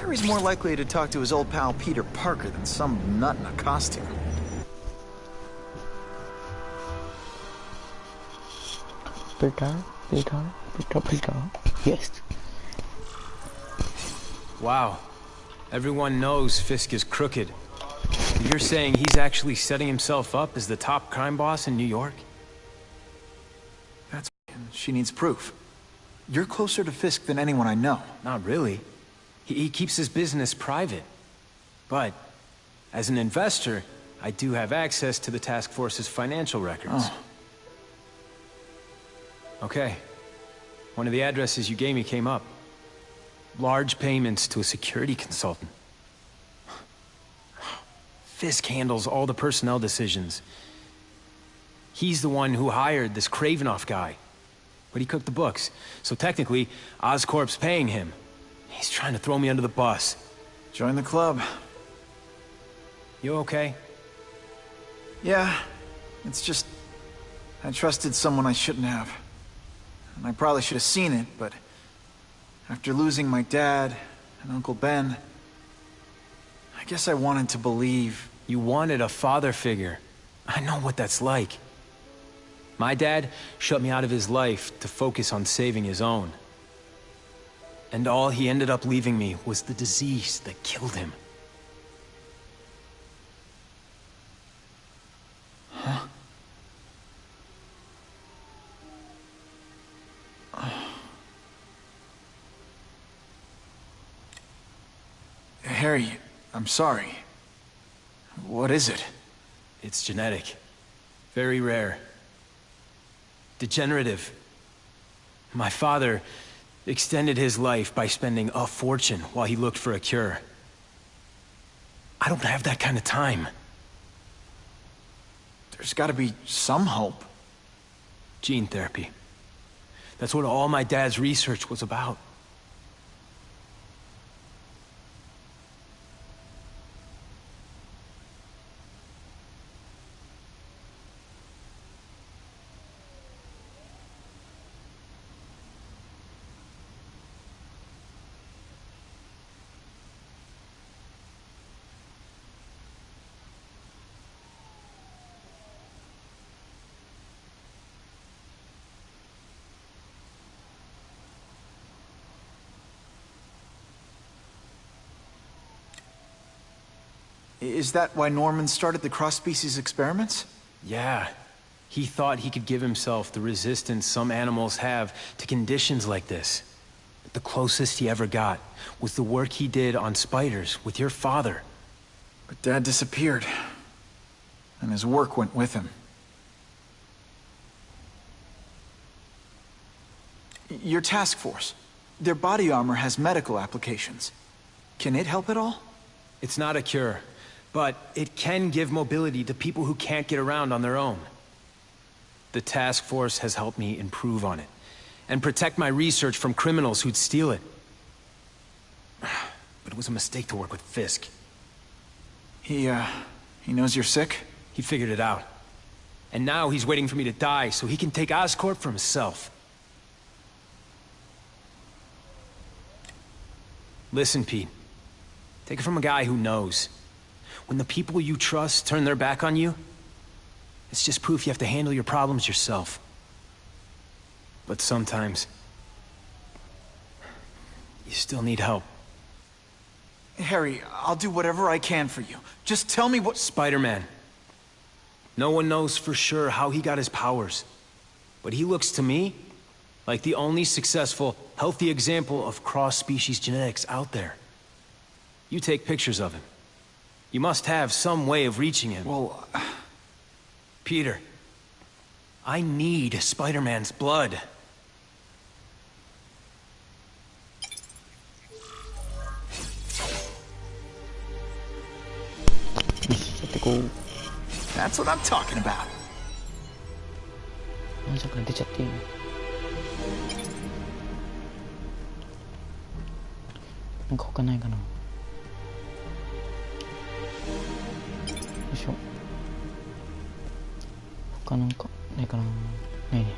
Harry's more likely to talk to his old pal Peter Parker than some nut in a costume. Peter. Yes. Wow. Everyone knows Fisk is crooked. You're saying he's actually setting himself up as the top crime boss in New York? That's... She needs proof. You're closer to Fisk than anyone I know. Not really. He keeps his business private. But, as an investor, I do have access to the task force's financial records. Oh. Okay. One of the addresses you gave me came up. Large payments to a security consultant. Fisk handles all the personnel decisions. He's the one who hired this Kravinoff guy. But he cooked the books, so technically, Oscorp's paying him. He's trying to throw me under the bus. Join the club. You okay? Yeah. It's just... I trusted someone I shouldn't have. And I probably should have seen it, but... after losing my dad and Uncle Ben... I guess I wanted to believe... You wanted a father figure. I know what that's like. My dad shut me out of his life to focus on saving his own. And all he ended up leaving me was the disease that killed him. Huh? Harry, I'm sorry. What is it? It's genetic. Very rare. Degenerative. My father extended his life by spending a fortune while he looked for a cure. I don't have that kind of time. There's gotta be some hope. Gene therapy. That's what all my dad's research was about. Is that why Norman started the cross-species experiments? Yeah. He thought he could give himself the resistance some animals have to conditions like this. But the closest he ever got was the work he did on spiders with your father. But Dad disappeared. And his work went with him. Your task force. Their body armor has medical applications. Can it help at all? It's not a cure. But it can give mobility to people who can't get around on their own. The task force has helped me improve on it, and protect my research from criminals who'd steal it. But it was a mistake to work with Fisk. He knows you're sick? He figured it out. And now he's waiting for me to die so he can take Oscorp for himself. Listen, Pete. Take it from a guy who knows. When the people you trust turn their back on you, it's just proof you have to handle your problems yourself. But sometimes, you still need help. Harry, I'll do whatever I can for you. Just tell me what— Spider-Man. No one knows for sure how he got his powers. But he looks to me like the only successful, healthy example of cross-species genetics out there. You take pictures of him. You must have some way of reaching him. Well... Peter, I need Spider-Man's blood. That's what I'm talking about. なんじゃこれ出ちゃっていいの？なんか他ないかな。よいしょ。他なんかないかな。ないね。よ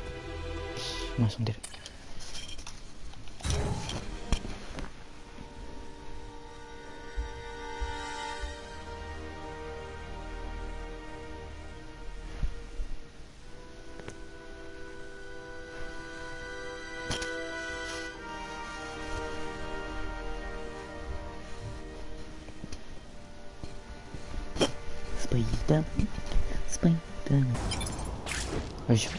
し、今遊んでる。スパイダーマンスパイダーマンよいしょ。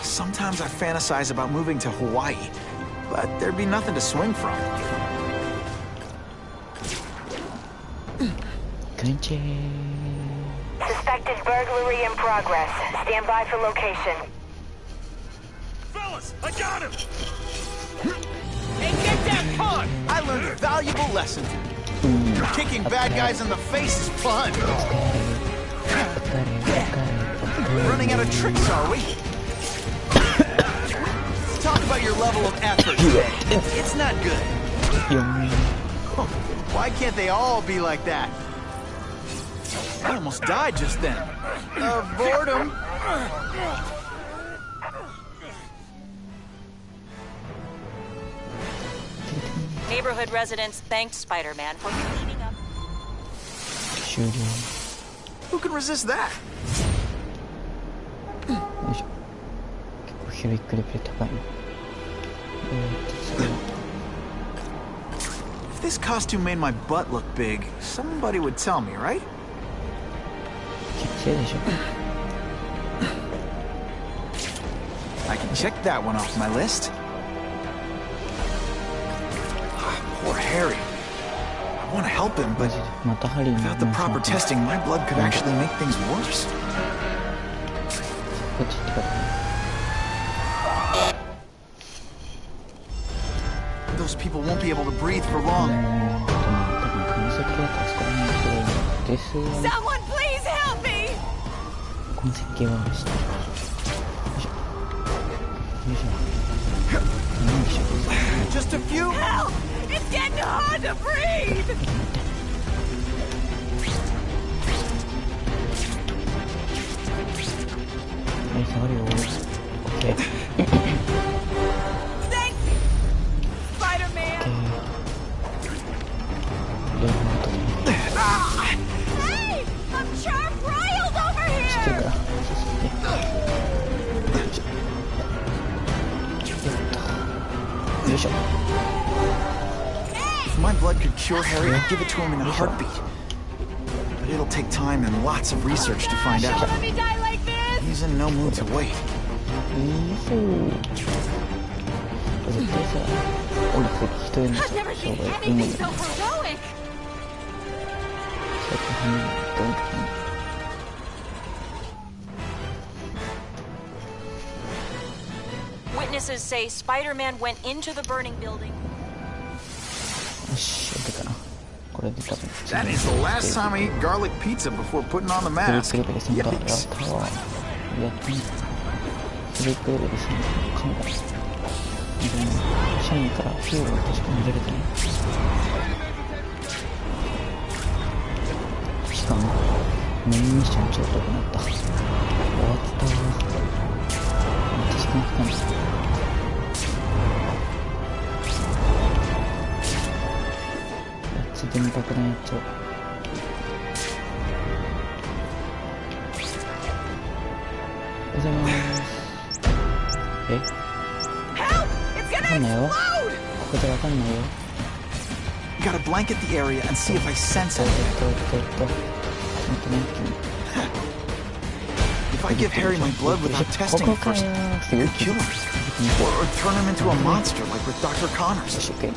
Sometimes I fantasize about moving to Hawaii, but there'd be nothing to swing from. クンチェ Suspected burglary in progress. Stand by for location. Fellas, I got him! Hey, get that pawn! I learned a valuable lesson. Kicking bad guys in the face is fun. Running out of tricks, are we? Let's talk about your level of effort today. It's not good. Why can't they all be like that? I almost died just then. Of boredom. Neighborhood residents thanked Spider-Man for cleaning up. 終了。 Who can resist that? よいしょ。結構広いクリップ高いな。次は If this costume made my butt look big, somebody would tell me, right? 気のせいでしょ。 I can check that one off my list. Poor Harry. I want to help him, マ but ジでまたハリーの without the proper testing, my blood could actually make things worse. こっち行ってからね。 Those people won't be able to breathe for 多 long. 分この先はあそこら辺に来るですよね。 Someone please help me! この設計はしてる。よいしょ。よいしょ。何でしょう。 Just a few. Help! It's getting hard to breathe! はい、下がるよ。オッケー。 Thank Spider-Man! 両方後でね。 Hey! I'm char-riled over 知ってる here! から。そうそうね。よいしょ。よいしょ。 If my blood could cure Harry, I'd give it to him in a heartbeat. But it'll take time and lots of research to find out. Let me die like this! He's in no mood to wait. 絶対さ、降りてき人へのさ、 I've never 障 seen 害重いよ anything ね。 so heroic! 最近ハニーどんどん。 Witnesses say Spider-Man went into the burning building. よし、OK かな。これで多分。 That is the last time I eat garlic pizza before putting on the フリッ mask. クレベル3だ。やった Yikes. ー。やったね。フリックレベル3かも。でも、斜面からフィールド確かに出れたね。しかも、メインミッション超遠くなった。終わったー。めっちゃ時間かかんない。 電爆弾やっちゃう。おはようございます。え？ Help! It's わ gonna かんないよ。 explode! ここでわかんないよ。 Gotta blanket the area and see if I sense it. 待って。 If I give Harry my blood without testing こ it こか first, よ。 it could kill him. Or turn him into a monster like with Dr. よ Connors. し、OK。 And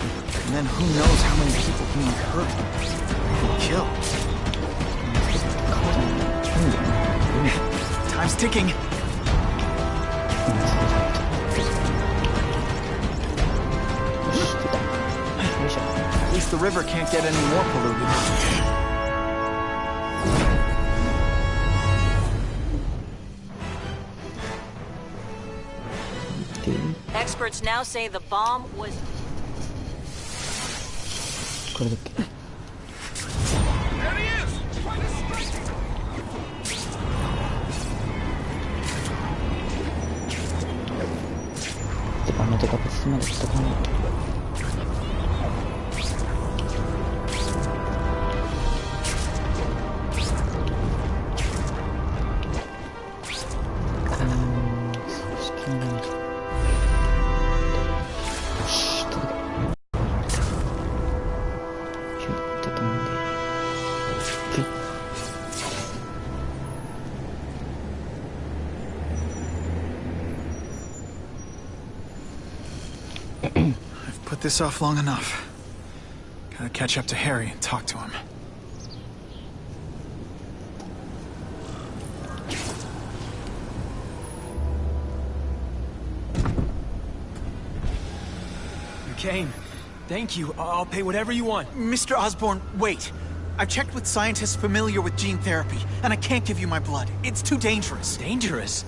then who knows how many people he might hurt and kill. 顔じゃない。海だよね。 Time's ticking. よし、出た。よいしょ。 At least the river can't get any more polluted. Experts now say the bomb was これだっけ。 てか、あのデカプツまで来たかな。put this off long enough. Gotta catch up to Harry and talk to him. You came. Thank you. I'll pay whatever you want. Mr. Osborn, wait. I've checked with scientists familiar with gene therapy, and I can't give you my blood. It's too dangerous. Dangerous?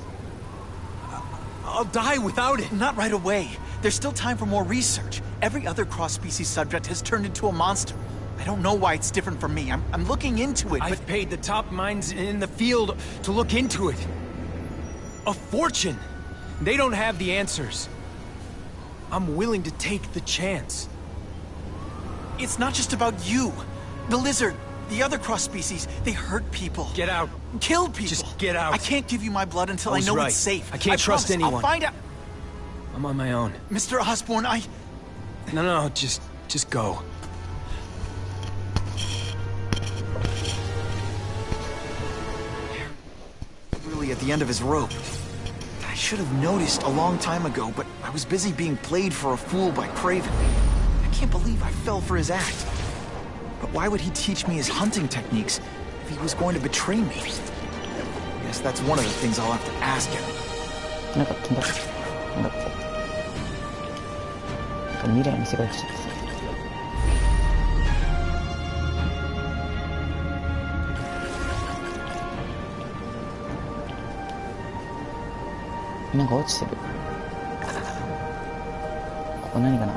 I'll die without it. Not right away. There's still time for more research. Every other cross-species subject has turned into a monster. I don't know why it's different from me. I'm looking into it, but... I've paid the top minds in the field to look into it. A fortune. They don't have the answers. I'm willing to take the chance. It's not just about you. The lizard, the other cross-species, they hurt people. Get out. Kill people. Just get out. I can't give you my blood until I know right. it's safe. I can't trust promise. anyone. I'll find out. I'm on my own. Mr. Osborn, No, just go. Really at the end of his rope. I should have noticed a long time ago, but I was busy being played for a fool by Craven. I can't believe I fell for his act. But why would he teach me his hunting techniques if he was going to betray me? I guess that's one of the things I'll have to ask him. なかったんだ。なかった。未来の世界来ちゃってさ。なんか落ちてる。ここ何かな。っ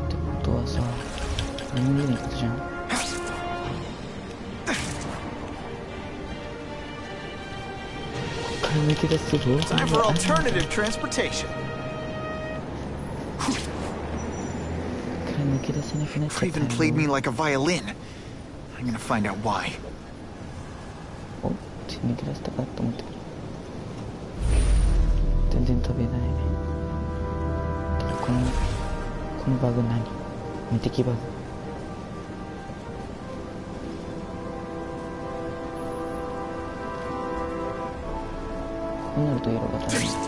てことはさ、何も見えないことじゃん。抜け出すぞ。Time for alternative transportation. 抜け出せなくなっちゃったよ。 Craven played me like a violin. I'm gonna find out why. お、抜け出したかと思ってくる。全然飛べないね。ただこのバグ何？無敵バグ。こうなると色が足りない。こ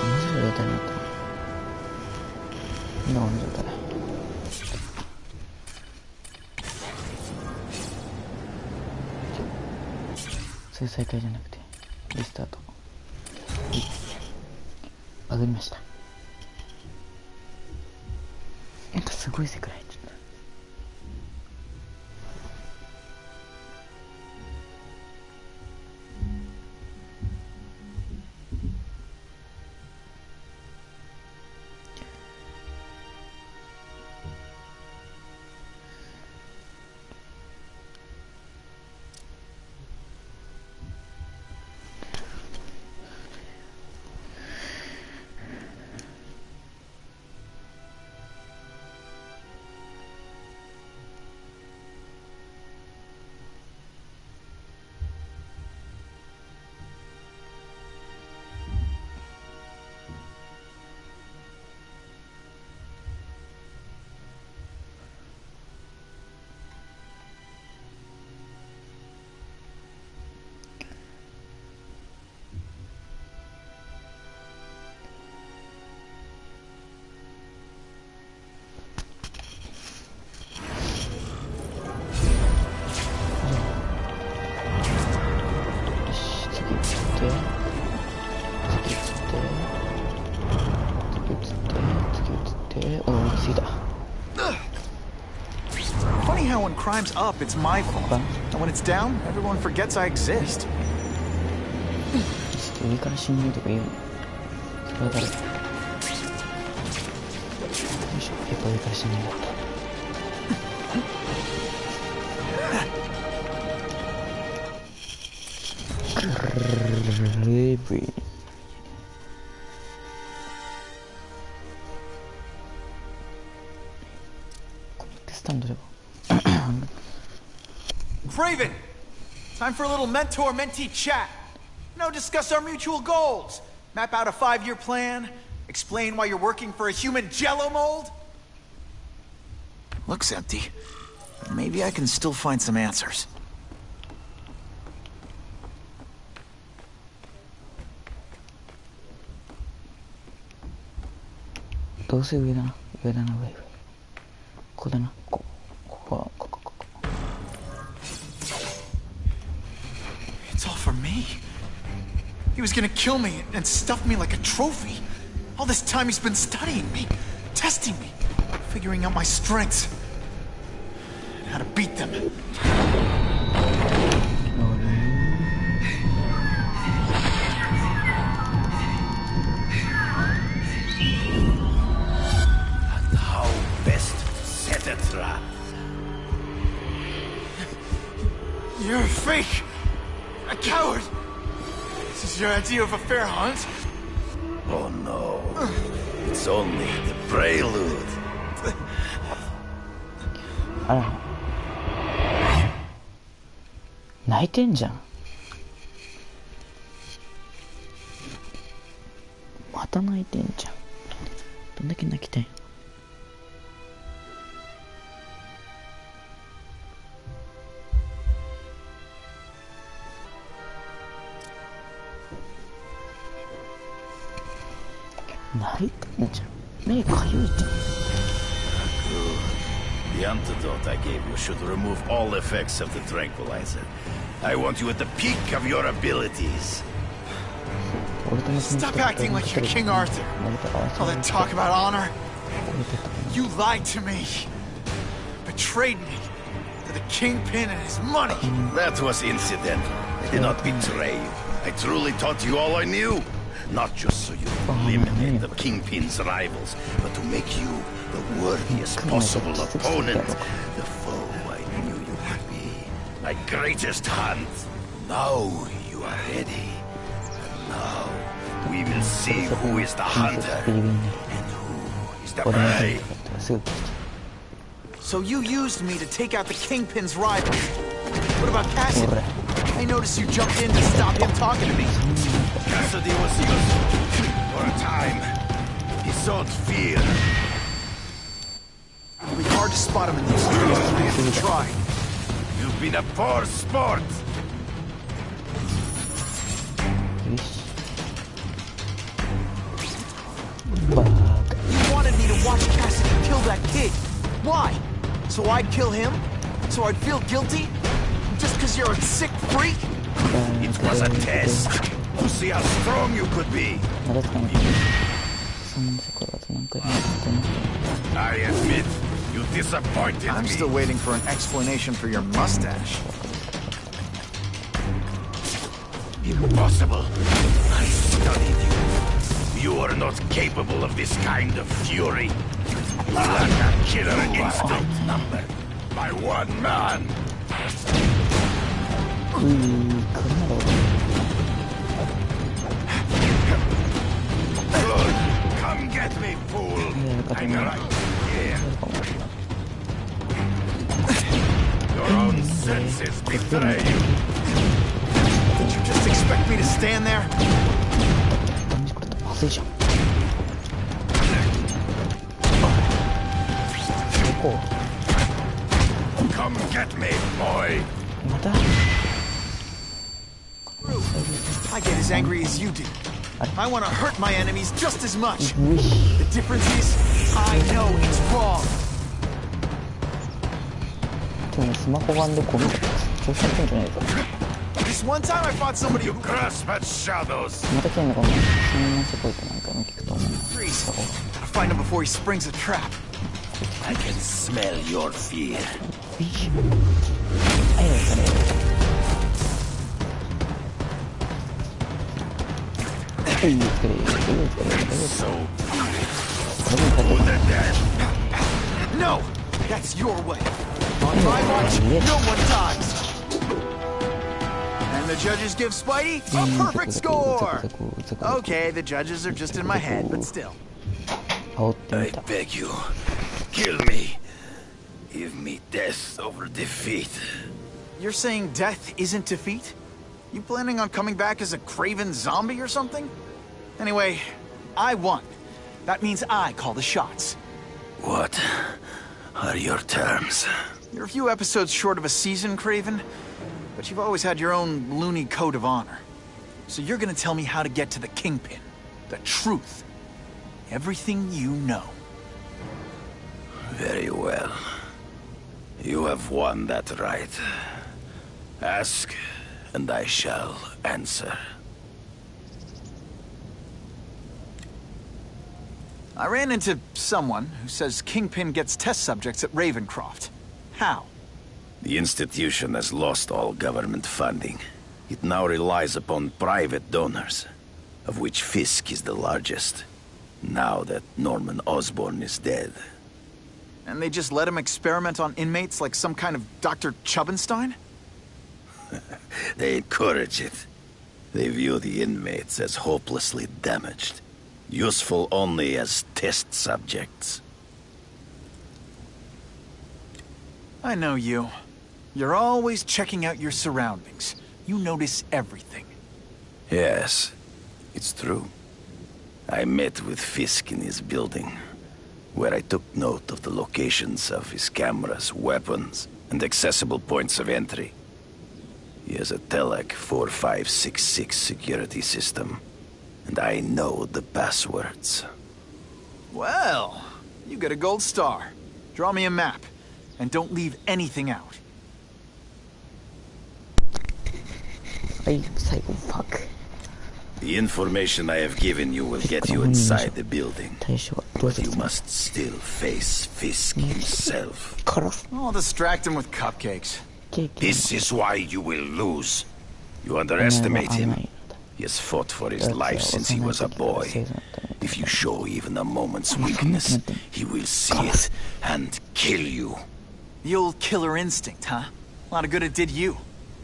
の状態になった。今の状態。そういう再開じゃなくてリスタート。バグりました。なんかすごい世界入っちゃった。Funny how when crime's up, it's my fault. And when it's down, everyone forgets I exist. 上から侵入とか言うの。それは誰？よいしょ、やっぱ上から侵入だった。レブリー。これってスタンドじゃば。Craven! Time for a little mentor-mentee chat. Discuss our mutual goals. Map out a 5-year plan. Explain why you're working for a human jello mold. Looks empty. Maybe I can still find some answers. どうせ上だな、上。ここだな、ここ。It's all for me. He was gonna kill me and stuff me like a trophy. All this time he's been studying me, testing me, figuring out my strengths, and how to beat them. And how best to set a trap. You're a fake! A coward! This is your idea of a fair hunt? Oh no. It's only the prelude. あら。泣いてんじゃん。また泣いてんじゃん。どんだけ泣きたい？泣いてんじゃん。目かゆいじゃん。The antidote I gave you should remove all effects of the tranquilizer. I want you at the peak of your abilities. Stop acting like you're King Arthur. All that talk about honor. You lied to me. Betrayed me. To the Kingpin and his money. That was incidental. I did not betray you. I truly taught you all I knew. Not just so you eliminate the Kingpin's rivals, but to make you the worthiest possible opponent. The foe I knew you would be. My greatest hunt. Now you are ready. And now we will see who is the hunter and who is the prey. So you used me to take out the Kingpin's rivals. What about Cassidy? I noticed you jumped in to stop him talking to me. Cassidy was useful for a time. He sowed fear. It'll be hard to spot him in these streets, even if we try. You've been a poor sport. You wanted me to watch Cassidy kill that kid. Why? So I'd kill him? So I'd feel guilty? Just because you're a sick freak? It was a test to see how strong you could be. I admit, you disappointed I'm me. still waiting for an explanation for your mustache. Impossible. I studied you. You are not capable of this kind of fury. You lack a killer instinct numbered by one man. Good. Come get me, fool. I'm right here. Your own senses betray you. Did you just expect me to stand there? Come get me, boy. I get as angry as you do. I want to hurt my enemies just as much. The difference is, I know it's wrong. This one time I fought somebody You who... grasp at shadows. Freeze. Gotta find him before he springs a trap. I can smell your fear. So No! That's your way. On my watch, no one dies. And the judges give Spidey a perfect score! Okay, the judges are just in my head, but still. I beg you, kill me. Give me death over defeat. You're saying death isn't defeat? You planning on coming back as a craven zombie or something? Anyway, I won. That means I call the shots. What? are your terms? You're a few episodes short of a season, Craven, but you've always had your own loony code of honor. So you're gonna tell me how to get to the Kingpin. The truth. Everything you know. Very well. You have won that right. Ask, and I shall answer. I ran into someone who says Kingpin gets test subjects at Ravencroft. How? The institution has lost all government funding. It now relies upon private donors, of which Fisk is the largest, now that Norman Osborn is dead. And they just let him experiment on inmates like some kind of Dr. Chubbenstein? They encourage it. They view the inmates as hopelessly damaged, useful only as test subjects. I know you. You're always checking out your surroundings. You notice everything. Yes, it's true. I met with Fisk in his building, where I took note of the locations of his cameras, weapons, and accessible points of entry. He has a Telec 4566 security system, and I know the passwords. Well, you get a gold star. Draw me a map, and don't leave anything out. はい、最後、fuck。 The information I have given you will get you inside the building, 対象はどう but です you か must still face Fisk himself. 殺す I'll distract him with cupcakes. ケーキ This is why you will lose. You underestimate him. He has fought for his life since he was a boy. If you show even a moment's weakness, he will see it and kill you. The old killer instinct, huh? A lot of good it did you.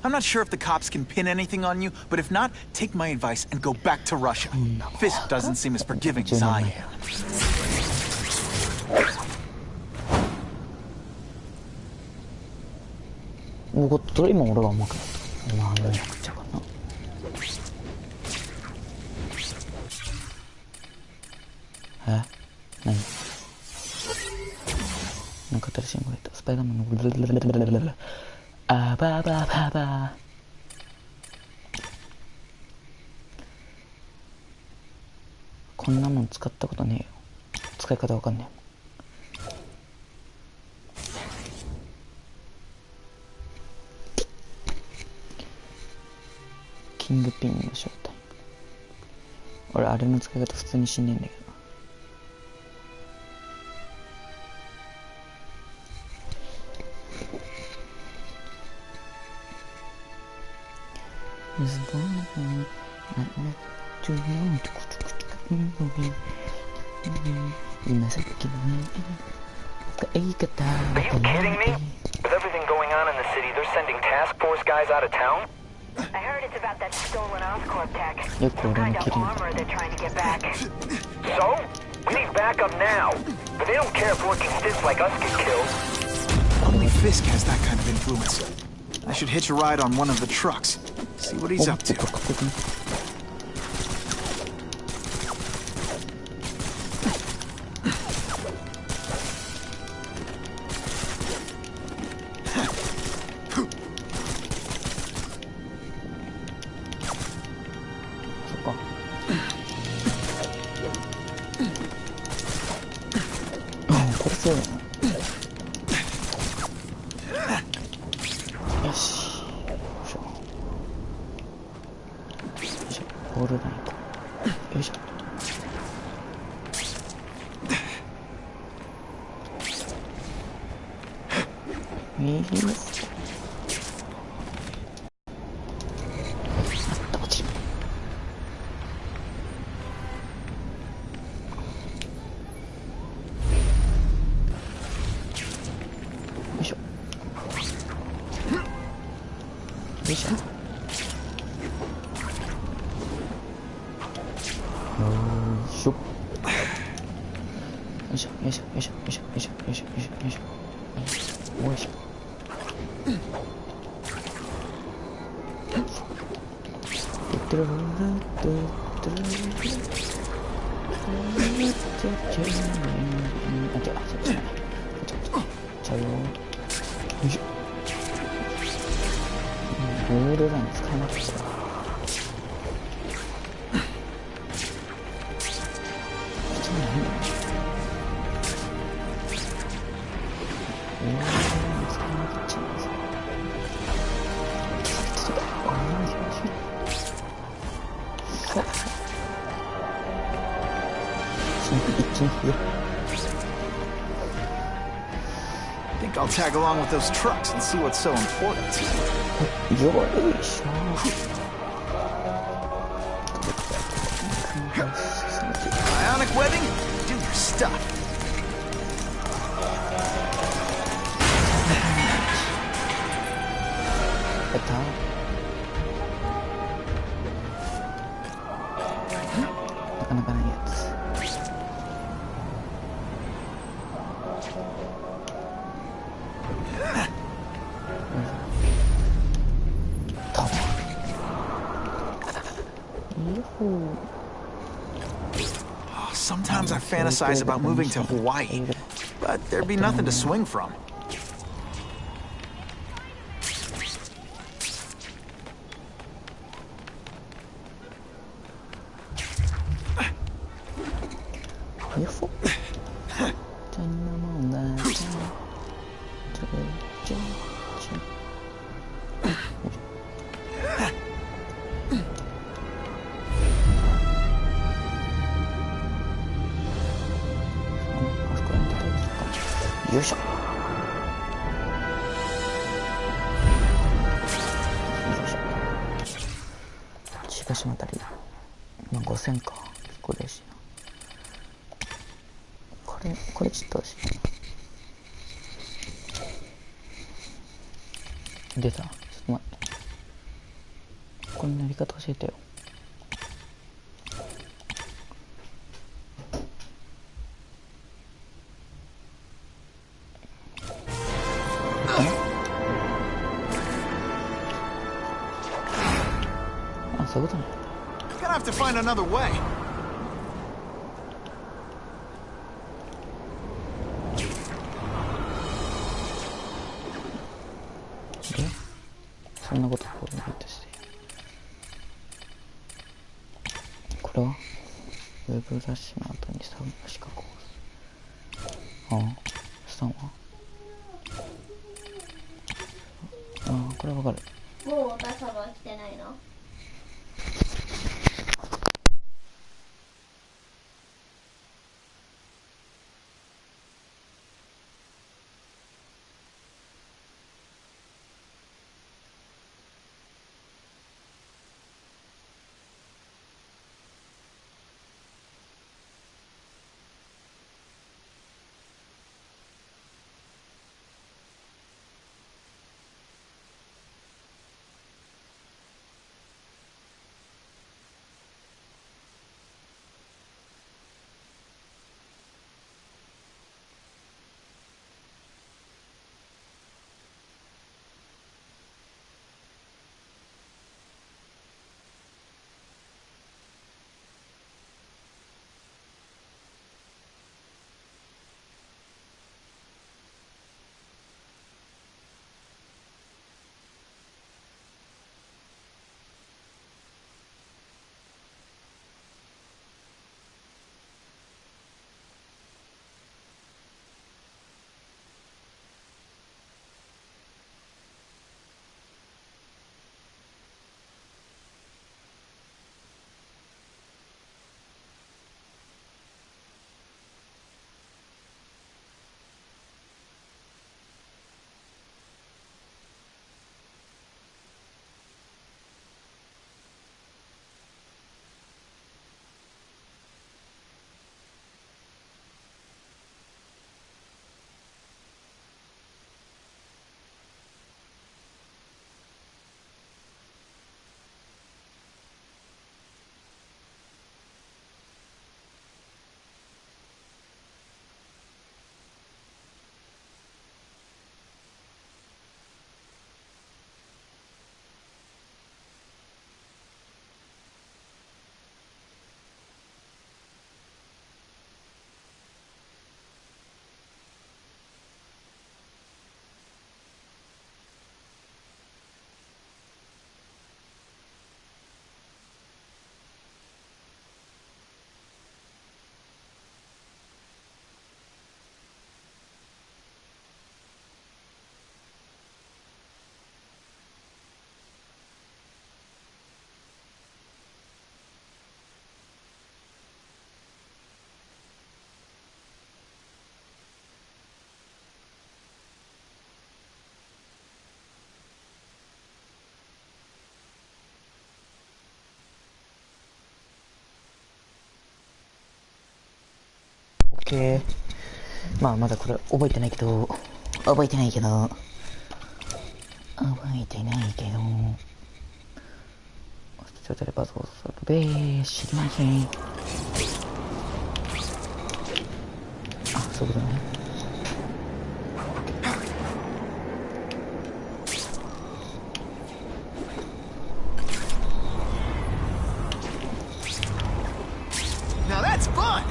I'm not sure if the cops can pin anything on you, but if not, take my advice and go back to Russia. Fisk doesn't seem as forgiving as I am. もうどれ今俺が上手くなったまあやらなくちゃかなえ何なんか新しいのが入ったスパイダーマンのブルルルルルルルルあばばばばこんなもん使ったことねえよ使い方わかんねえキングピンの正体俺あれの使い方普通に死んでんだけど今さっきの使い方 Are you kidding me? With everything going on in the city, they're sending task force guys out of town? I heard it's about that stolen Oscorp tech. よく Some 俺 kind の of キリン armor they're trying to get back. So? We need backup now. But they don't care if working stiffs like us get killed. Only Fisk has that kind of influence. I should hitch a ride on one of the trucks. See what he's up to. かっこよくねそっかこれそうだなよしボールラインかよいしょ右ですあった落ちるよいしょよいしょよいしょよいしょよいしょよいしょよいしょよいしょよいしょよいしょよいしょよいしょあ、違う、そうですね。ウールラン使えなくて。I think I'll tag along with those trucks and see what's so important. よいしょ。Ionic webbing? Do your stuff. Sometimes I fantasize about moving to Hawaii, but there'd be nothing to swing from.よいしょ。千葉島あたり、まあ、5000か。結構嬉しいな。これちょっと欲しい。出た。ちょっと待って。これのやり方教えてよ。そういうことね。Gonna have to find another way. で、そんなことこう言ってして。これはウェブラッシュの後にサウンド資格を押す。ああ、スタンはああ、これわかる。もうお母様は来てないの？ケー。まあまだこれ覚えてないけど覚えてないけどちょっとバズをするべ知りません。あ、そういうことね。Now that's fun.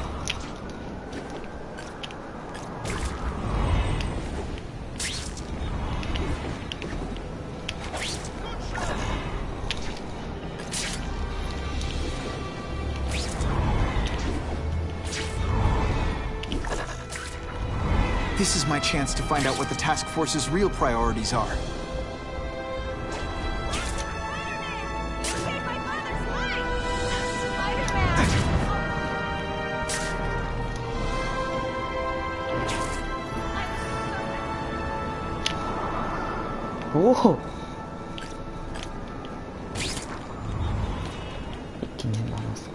This is my chance to find out what the task force's real priorities are. Oh! 一気に回す。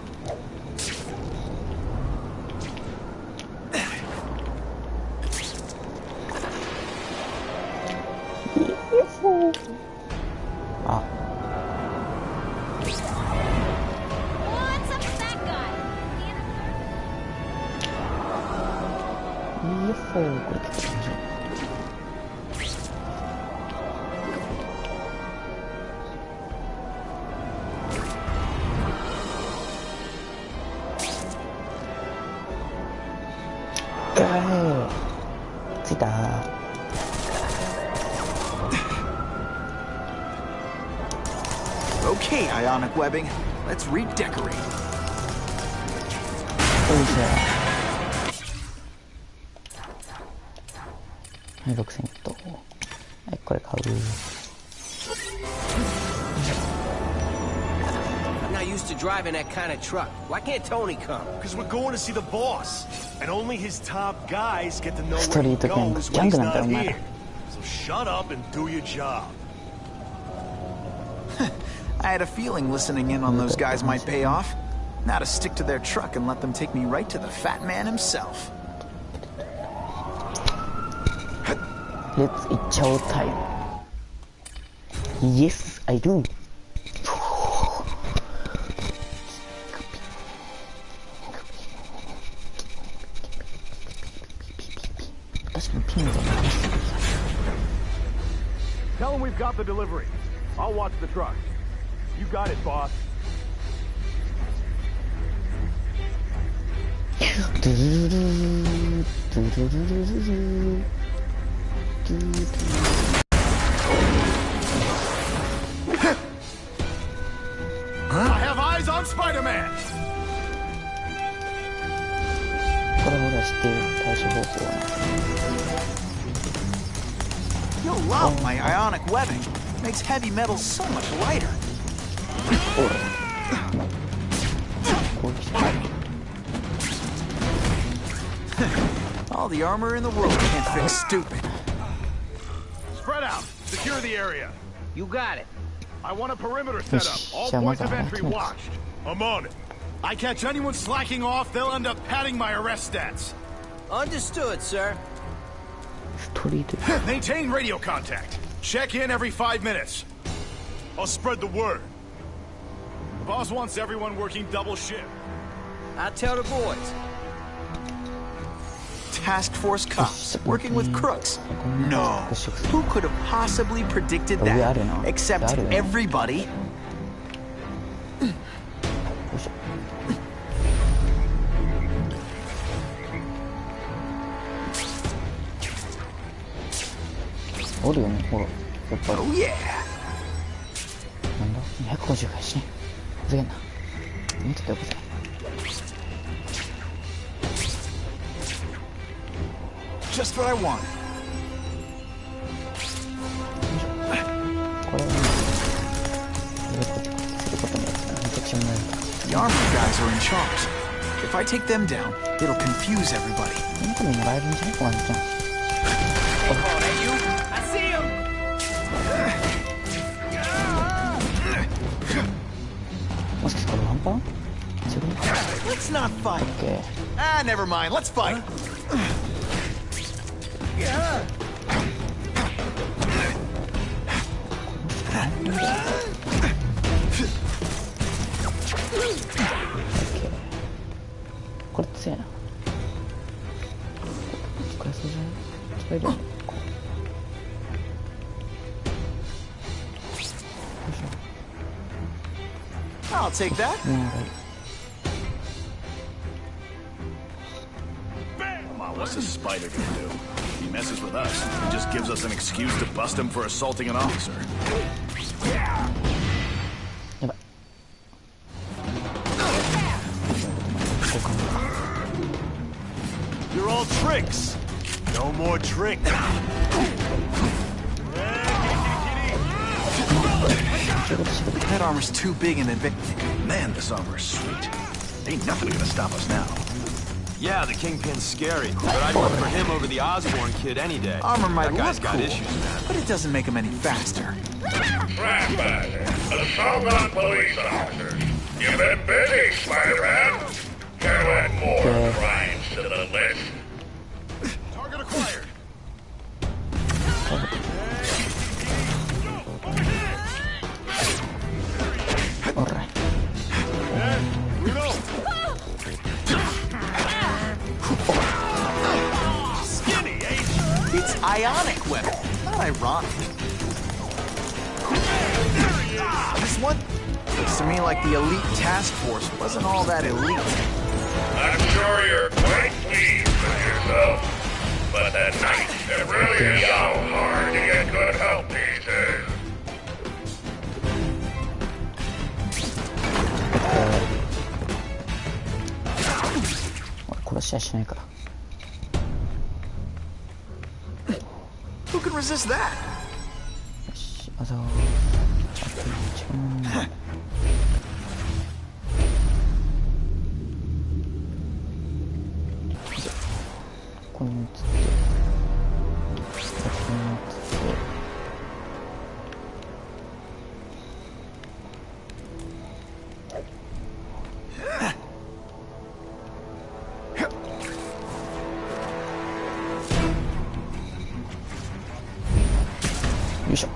あ。これ結構面白い。着いた。Okay, ionic webbing. Let's redecorate. おいしょ。はい、6000と。はい、これ買う。I'm not used to driving that kind of truck. Why can't Tony come? Because we're going to see the boss. And only his top guys get to know where he ストリート犬 goes ギャ when ン he's グなんだよ not お前 here. ら。 So shut up and do your job. I had a feeling listening in on those guys might pay off. Now to stick to their truck and let them take me right to the fat man himself. レッツいっちゃおうタイム。Yes, I do. 私のピンが回してください。 Tell him we've got the delivery. I'll watch the truck. You got it, boss. ドゥルルルルドゥルルルルルドゥルル I have eyes on Spider-Man. これ俺は知っている対処方法はね。 You'll love my ionic webbing. Makes heavy metals so much lighter. おい攻撃してない。 All the armor in the world can't fix stupid. Spread out. Secure the area. You got it. I want a perimeter set up. All points of entry watched. I'm on it. I catch anyone slacking off, they'll end up padding my arrest stats. Understood, sir. ストリート Maintain radio contact. Check in every 5 minutes. I'll spread the word. Boss wants everyone working double shift. I'll tell the boys. Task force cops working with crooks. No. Who could have possibly predicted that? Except everybody. おるよね、ほら、やっぱり。Oh yeah! なんだ ?250 回しね。ふざけんな。もうちょっとよこせ。Just what I want. これはね、することによってめちゃくちゃになる。The armored guys are in charge. If I take them down, it'll confuse everybody. なんかでもらえるんじゃないかな、じゃん。もしかしてこれワンパン Let's not fight. Okay. Ah, never mind. Let's fight. これ強いな。これそうじゃない？使えるよね。I'll take that. Come on, what's the spider gonna do? If he messes with us, he just gives us an excuse to bust him for assaulting an officer. You're all tricks. No more tricks. That armor's too big and advanced. Man, this armor is sweet. Ain't nothing gonna stop us now. Yeah, the Kingpin's scary, but I'd vote for him over the Osborn kid any day. Armor might That guy's look got cool, issues, man. but it doesn't make him any faster. Assault on police officers. You've been busy, Spider-Man. Can't add more crimes to the list. Target acquired. Alright. Skinny, ain't you? It's ionic weapon, not ironic. This one looks to me like the elite task force wasn't all that elite. I'm sure you're quite pleased with yourself. But the nights are really so hard to get good help these days. Who can resist that? あざーここに移ってここに移ってよいしょ。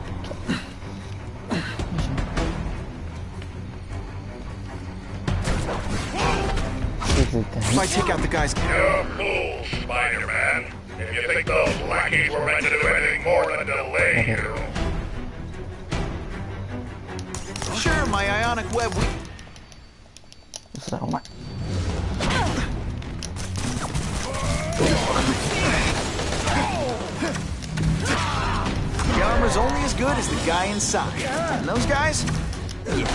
If I take out the guys. You're a fool, Spider-Man. If you think those lackeys were meant to do anything more than delay you. Sure, my ionic web. 嘘だろお前。The armor's only as good as the guy inside. And those guys? Yeah.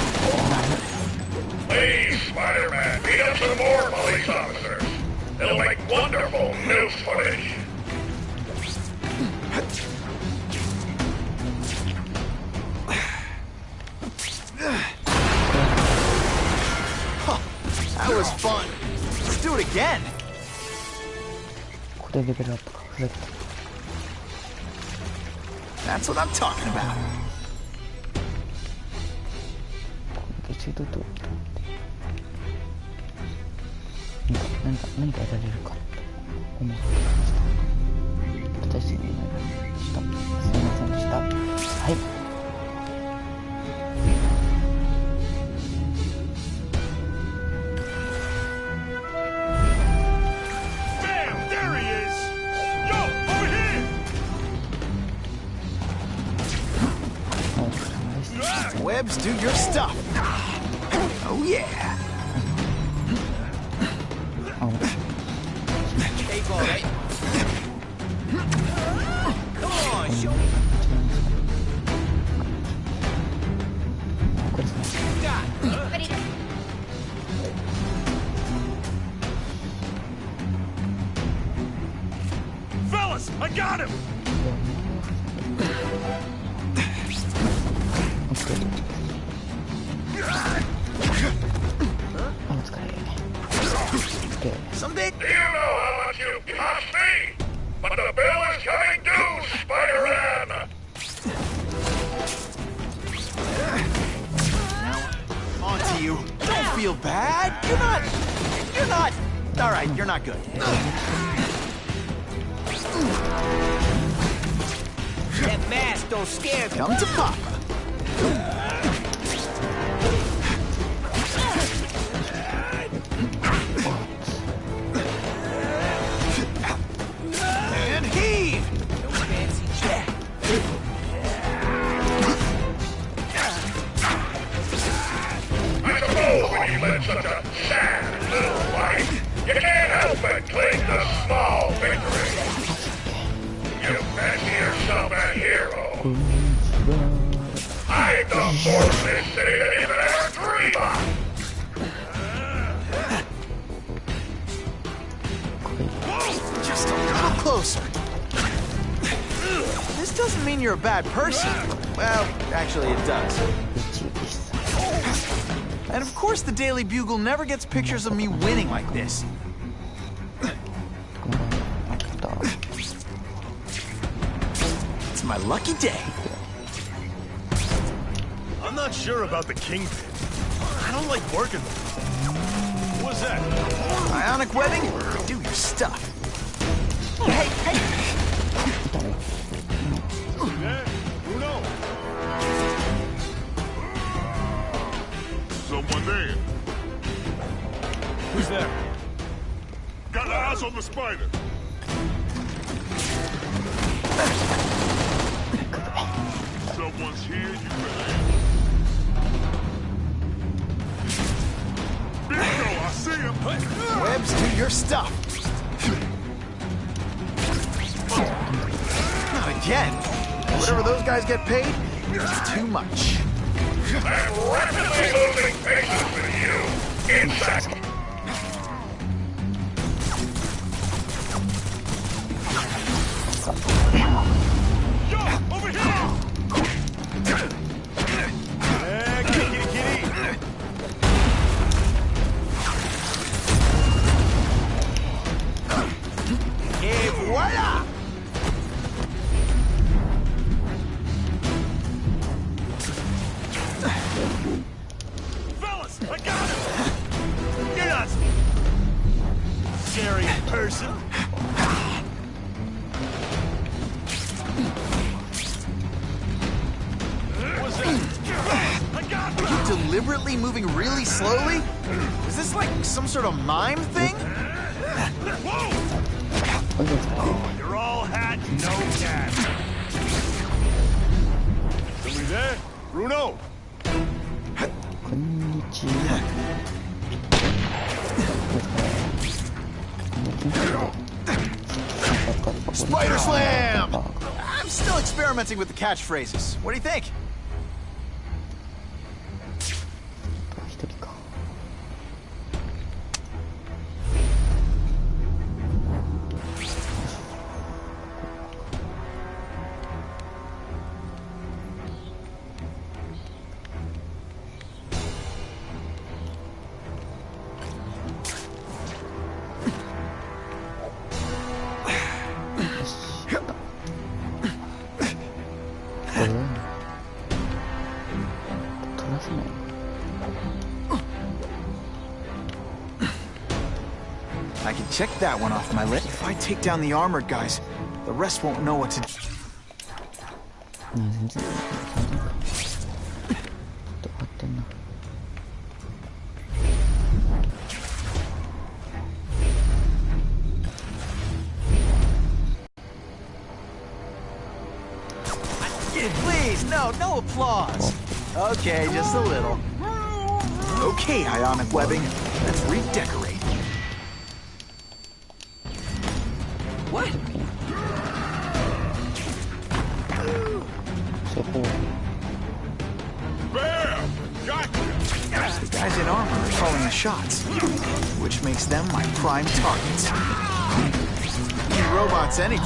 Please, Spider-Man, beat up some more police officers. They'll make wonderful news footage. That was fun. Let's do it again. これレベルアップか。ふざけて。That's what I'm talking about. 別にどうと何かやられるかと思ってました。私にお願いした。すみませんでした。はい。Webs, do your stuff. Oh yeah. Hey, boy. Come on, show me. Ready to... Fellas, I got him! Someday. Do you know how much you cost me? But the bill is coming due, Spider-Man! Now, on to you. Don't feel bad. You're not... All right, you're not good. mask don't scare them. Come to Papa. And heave! No fancy jack. I suppose when you live such a sad little life, you can't help but cling to small victories. You fancy yourself a hero. I ain't the fortunate city to even ever dream of. Just a little closer. This doesn't mean you're a bad person. Well, actually it does. And of course the Daily Bugle never gets pictures of me winning like this. It's my lucky day. I'm not sure about the Kingpin. I don't like working with him. What's that? Ionic webbing? Do your stuff. Hey, hey! Yeah, who knows? Someone there. Who's that? Got an eyes on the spider. Someone's here, you better. Bingo, I see him. Webs, do your stuff. Not again. Whatever those guys get paid, it's too much. I'm rapidly losing patience with you. In fact, Yo, over here! Kitty, kitty. Et voila! Fellas, I got him! You're not scary person. What's that? I got him! Are you deliberately moving really slowly? Is this like some sort of mime thing? Whoa! You're all hat, no cat. Somebody there? Bruno! Spider Slam! I'm still experimenting with the catchphrases. What do you think? I can check that one off my list. If I take down the armored guys, the rest won't know what to do. Please, no applause. Okay, just a little. Okay, ionic webbing, let's redecorate. What? bam! Got you! The guys in armor are calling the shots, which makes them my prime targets. Need robots any day.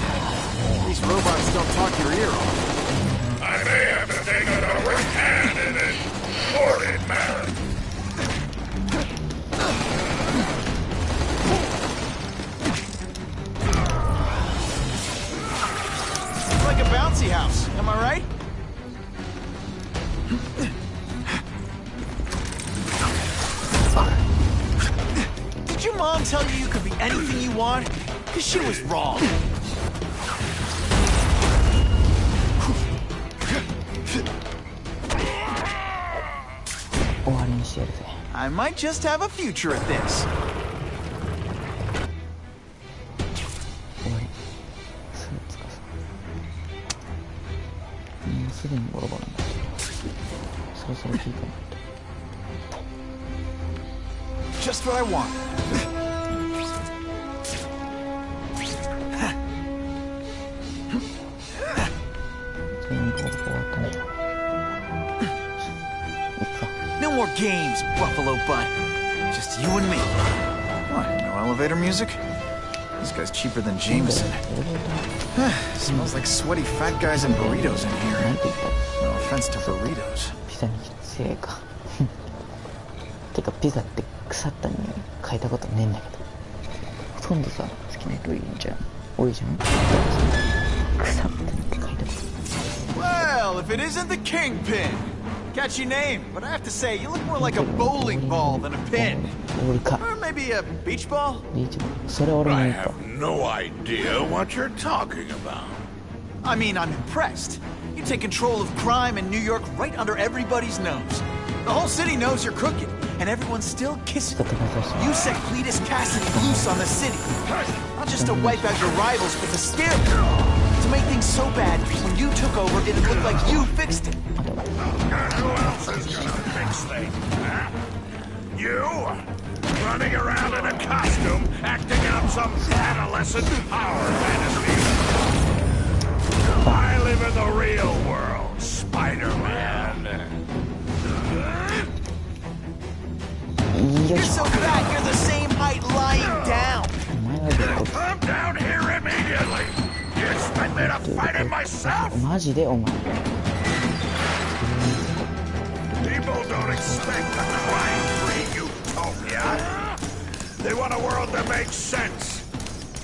These robots don't talk your ear off. I may have to take a direct hand in this sordid matter. It's like a bouncy house, am I right? Did your mom tell you you could be anything you want? Because she was wrong. 試してやるぜ。 I might just have a future at this. 終わり。スーツかさ。もうすでにボロボロになってる。そろそろいいかなって。 Just what I want. 全部終わったね。 No more games, Buffalo Butt. Just you and me. What? No elevator music? This guy's cheaper than Jameson. Smells like sweaty fat guys and burritos in here. No offense to burritos. ピザにせいか。てかピザって腐った匂い嗅いだことねえんだけど。ほとんどさ、好きな人いるんじゃん。多いじゃん。腐った匂い嗅いだことない。 Well, if it isn't the Kingpin. Catchy name, but I have to say, you look more like a bowling ball than a pin. Or maybe a beach ball? I have no idea what you're talking about. I mean, I'm impressed. You take control of crime in New York right under everybody's nose. The whole city knows you're crooked, and everyone's still kissing you. You set Cletus Cassidy loose on the city. Not just to wipe out your rivals, but to scare them. To make things so bad, when you took over, it'd look like you fixed it. Who else is gonna fix things, huh? You? Running around in a costume, acting out some adolescent power fantasy. I live in the real world, Spider-Man. You're so fat, you're the same height lying down. Come down here immediately. You expect me to fight it myself? マジでお前。 People don't expect a crime-free utopia. They want a world that makes sense.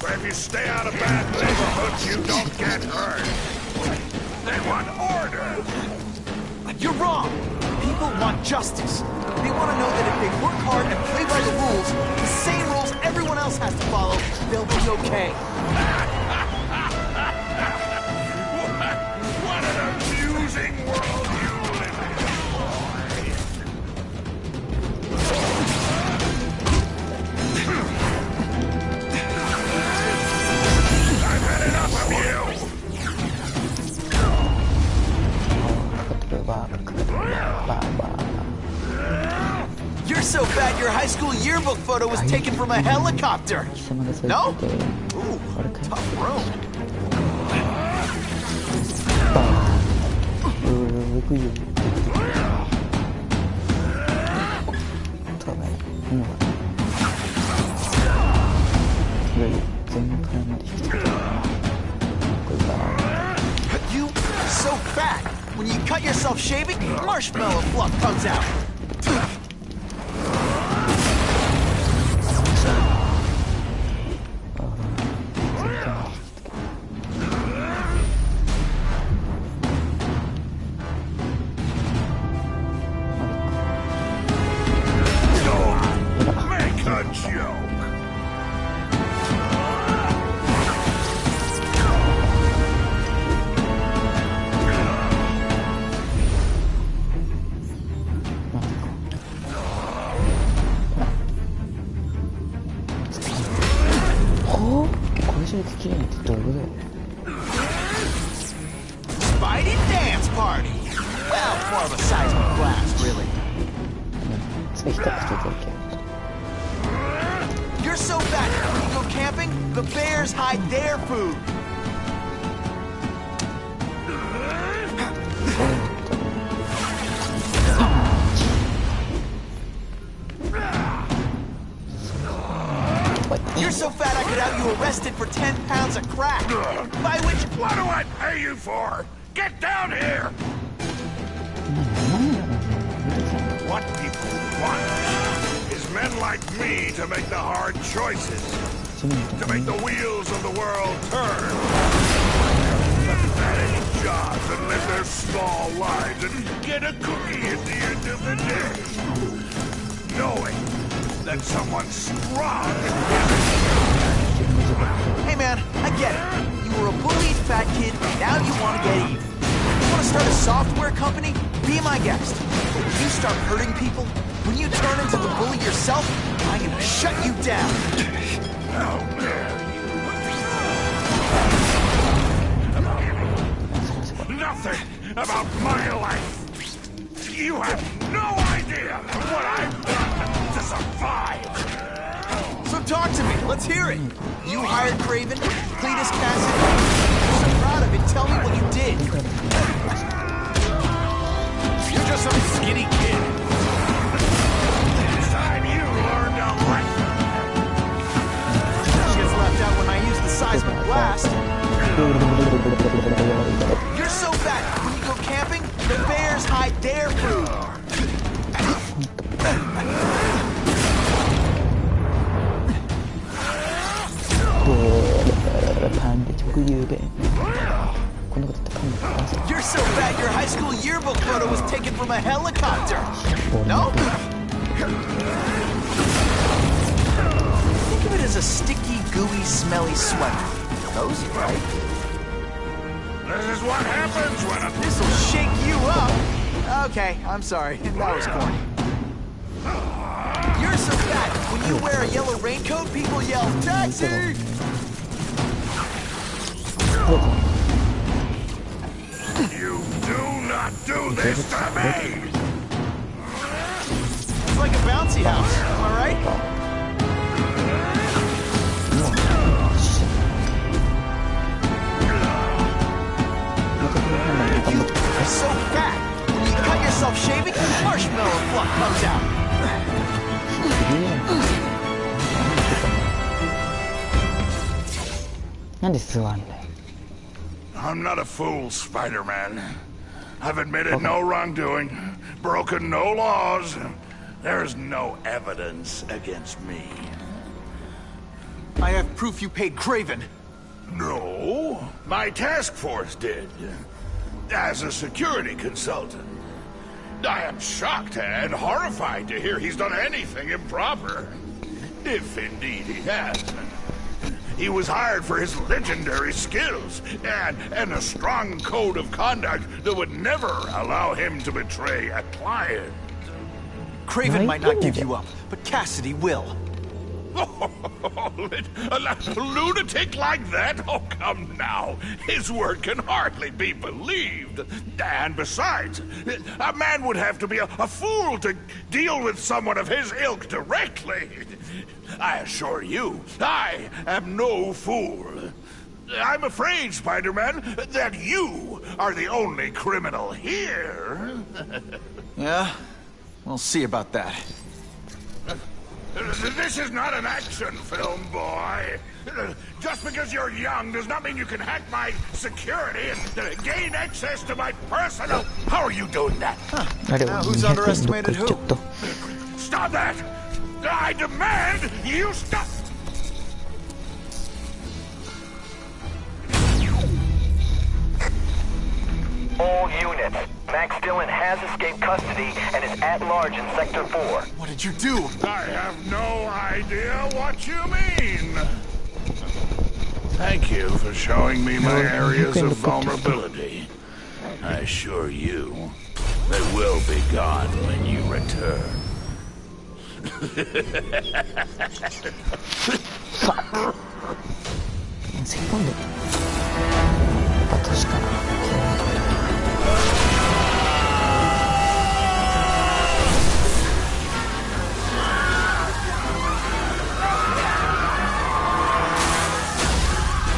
Where if you stay out of bad neighborhoods, you don't get hurt. They want order. You're wrong. People want justice. They want to know that if they work hard and play by the rules, the same rules everyone else has to follow, they'll be okay. What an amusing world you live in, I've had enough of you. You're so fat your high school yearbook photo was taken from a helicopter. No? Ooh, tough room. You are so fat. When you cut yourself shaving, marshmallow fluff comes out. Make a joke. Spidey dance party. Well, more of a seismic blast, really. You're so fat, when you go camping, the bears hide their food. You're so fat I could have you arrested for 10 pounds of crack. By which... What do I pay you for? Get down here! What people want is men like me to make the hard choices. To make the wheels of the world turn. Manage jobs and live their small lives and get a cookie at the end of the day. Knowing that someone strong. Hey man, I get it. You were a bullied fat kid, and now you want to get even. You want to start a software company? Be my guest. you start hurting people, when you turn into the bully yourself, I'm gonna shut you down. Nothing about my life. You have no idea what I've done to survive. So talk to me. Let's hear it. You hired Craven, Cletus Cassidy. I'm so proud of it. Tell me what you did. You're just some skinny kid. It's time you learned a lesson. She gets left out when I use the seismic blast. You're so fat. When you go camping, the bears hide their food. You're so fat your high school yearbook photo was taken from a helicopter. No? Think of it as a sticky, gooey, smelly sweater. Cozy, right? This is what happens when a... This'll shake you up. Okay, I'm sorry. That was corny. You're so fat. When you wear a yellow raincoat, people yell, "Taxi!" You do not do this to me! It's like a bouncy house. Am I right? You're so fat. When you cut yourself shaving, marshmallow fluff comes out. I'm not a fool, Spider-Man. I've admitted no wrongdoing, broken no laws. There's no evidence against me. I have proof you paid Craven. No, my task force did. As a security consultant. I am shocked and horrified to hear he's done anything improper. If indeed he has. He was hired for his legendary skills and a strong code of conduct that would never allow him to betray a client. Craven might not give you up, but Cassidy will. A lunatic like that? Oh, come now. His word can hardly be believed. And besides, a man would have to be a fool to deal with someone of his ilk directly. I assure you, I am no fool. I'm afraid, Spider-Man, that you are the only criminal here. Yeah? We'll see about that. This is not an action film, boy. Just because you're young does not mean you can hack my security and gain access to my personal... How are you doing that? Who's underestimated who? Stop that! I demand you stop! All units. Max Dillon has escaped custody and is at large in Sector 4. What did you do? I have no idea what you mean. Thank you for showing me my areas of vulnerability. I assure you, they will be gone when you return. Fuck. Un secondo. Patroszka.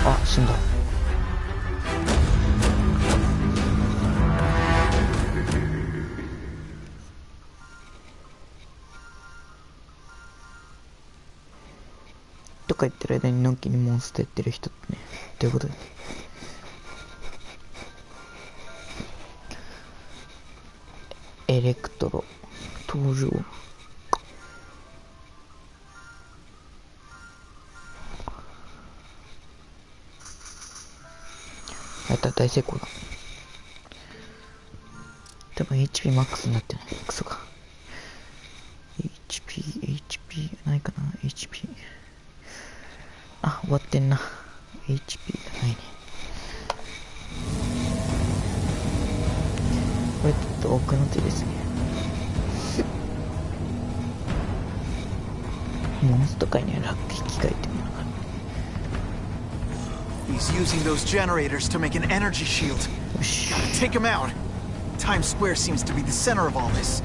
Ah, 死んだ。とか言ってる間にのんきにモンストやってる人ってね、どういうことだよ。エレクトロ登場。やった大成功だ。多分 HP マックスになってない。クソか。HP ないかな。 HP あ、終わってんな。 HP がないね。これ奥の手ですね。モンスト界にはラッキー機械っていうのがある。 He's using those generators to make an energy shield. Gotta take him out. Times Square seems to be the center of all this.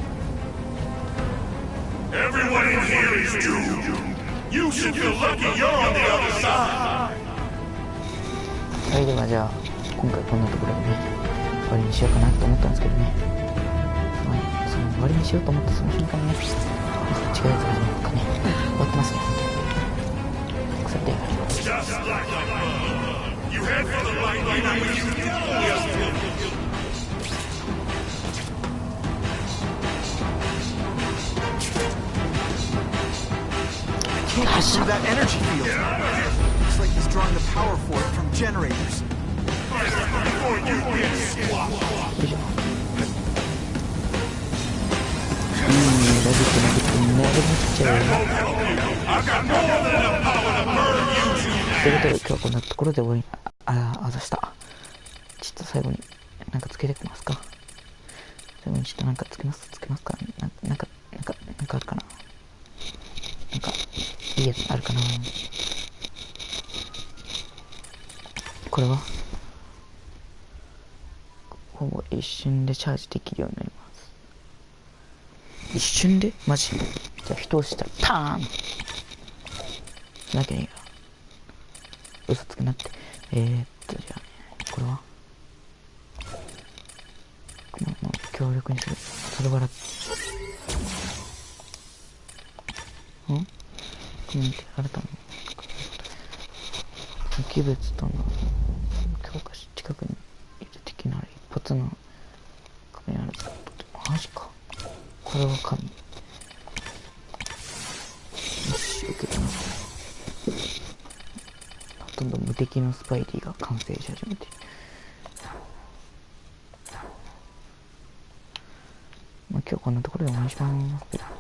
Everyone in here is doomed. You should feel lucky you're on the other side. はい、ではじゃあ今回こんなところでね終わりにしようかなと思ったんですけどね、はい、その終わりにしようと思ったその瞬間にね、違うやつがなんかね終わってますね。腐ってやがる。Through that energy field. Looks like he's drawing the power for it from generators. ということで今日はこんなところで終わり。あざした。ちょっと最後になんかつけてきますか。最後にちょっとなんかつけますか。なんかあるかな。なんかいいやつあるかな。これはほぼ一瞬でチャージできるようになります。一瞬でマジ。じゃあ人をしたらパーンなきゃいいよ。嘘つくなって。じゃあね、これはもう強力にする。それからコメント新たな無機物との強化し近くにいる敵なら一発の壁にあるぞ。マジか。これは神。よし、受けたな。ほとんど無敵のスパイディが完成し始めている。まあ今日こんなところでお願いします。